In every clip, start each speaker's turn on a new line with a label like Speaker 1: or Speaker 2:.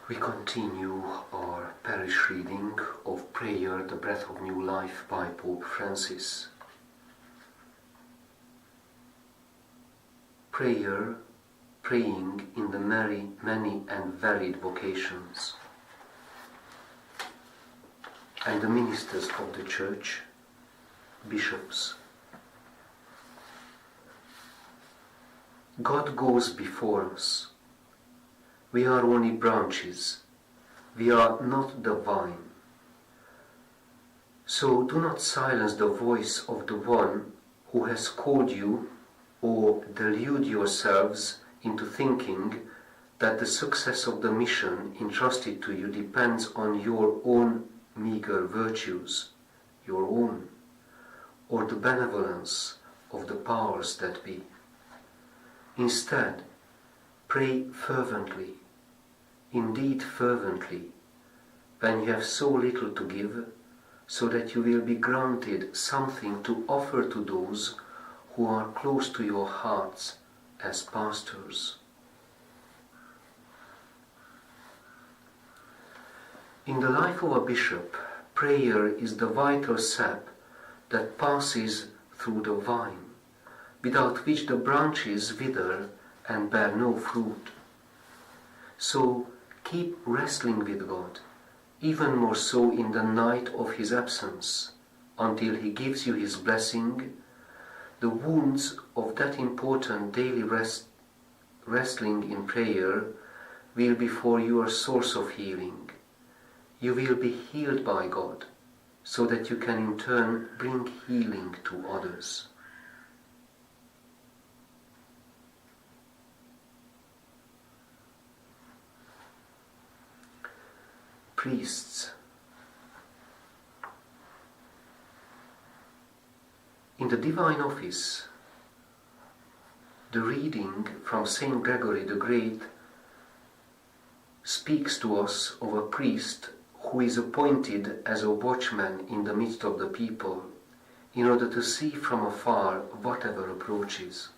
Speaker 1: We continue our parish reading of Prayer, the Breath of New Life by Pope Francis. Prayer, praying in the many and varied vocations. And the ministers of the Church, bishops. God goes before us. We are only branches. We are not the vine. So do not silence the voice of the one who has called you, or delude yourselves into thinking that the success of the mission entrusted to you depends on your own meager virtues, your own, or the benevolence of the powers that be. Instead, pray fervently, indeed fervently, when you have so little to give, so that you will be granted something to offer to those who are close to your hearts as pastors. In the life of a bishop, prayer is the vital sap that passes through the vine, without which the branches wither and bear no fruit. So keep wrestling with God, even more so in the night of His absence, until He gives you His blessing. The wounds of that important daily wrestling in prayer will be for you a source of healing. You will be healed by God, so that you can in turn bring healing to others. Priests. In the Divine Office, the reading from Saint Gregory the Great speaks to us of a priest who is appointed as a watchman in the midst of the people, in order to see from afar whatever approaches.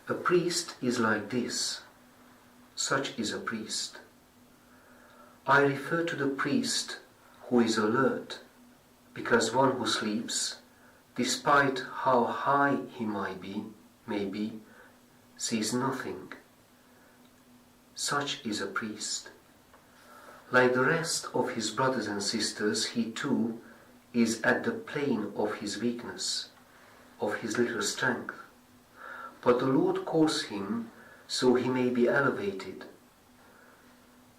Speaker 1: A priest is like this. Such is a priest. I refer to the priest who is alert, because one who sleeps, despite how high he may be, sees nothing. Such is a priest. Like the rest of his brothers and sisters, he too is at the plane of his weakness, of his little strength. But the Lord calls him so he may be elevated,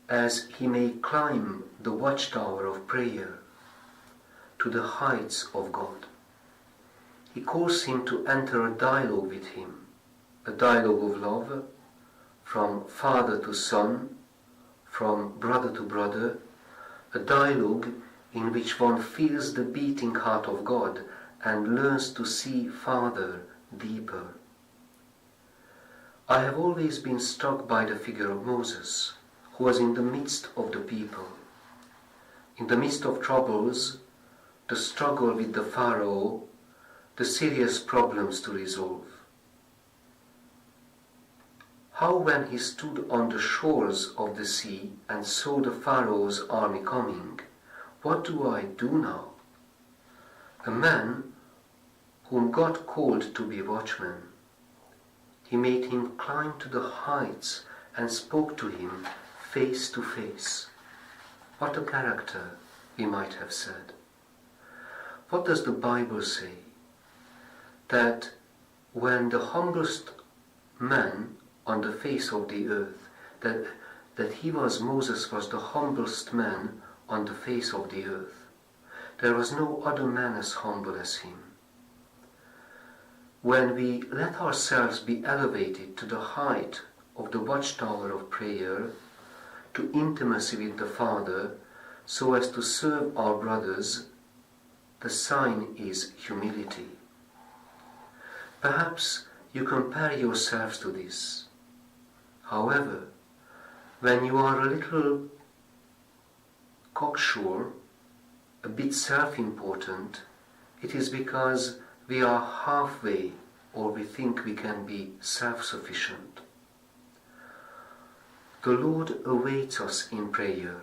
Speaker 1: as he may climb the watchtower of prayer to the heights of God. He calls him to enter a dialogue with him, a dialogue of love, from father to son, from brother to brother, a dialogue in which one feels the beating heart of God and learns to see farther, deeper. I have always been struck by the figure of Moses, who was in the midst of the people. In the midst of troubles, the struggle with the Pharaoh, the serious problems to resolve. How when he stood on the shores of the sea and saw the Pharaoh's army coming, what do I do now? A man whom God called to be watchman. He made him climb to the heights and spoke to him face to face. What a character, we might have said. What does the Bible say? That when the humblest man on the face of the earth, that Moses was the humblest man on the face of the earth. There was no other man as humble as him. When we let ourselves be elevated to the height of the watchtower of prayer, to intimacy with the Father, so as to serve our brothers, the sign is humility. Perhaps you compare yourselves to this. However, when you are a little cocksure, a bit self-important, it is because we are halfway, or we think we can be self-sufficient. The Lord awaits us in prayer.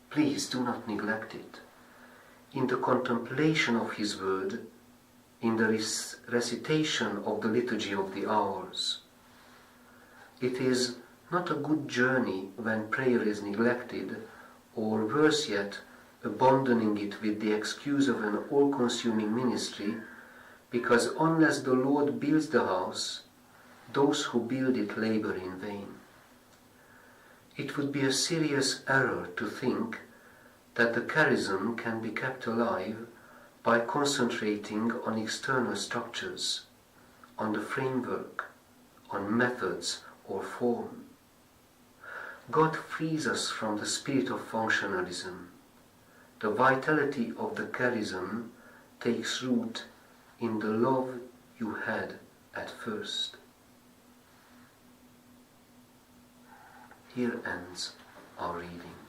Speaker 1: Please do not neglect it. In the contemplation of His Word, in the recitation of the Liturgy of the Hours. It is not a good journey when prayer is neglected, or worse yet, abandoning it with the excuse of an all-consuming ministry, because unless the Lord builds the house, those who build it labor in vain. It would be a serious error to think that the charism can be kept alive by concentrating on external structures, on the framework, on methods or form. God frees us from the spirit of functionalism. The vitality of the charism takes root in the love you had at first. Here ends our reading.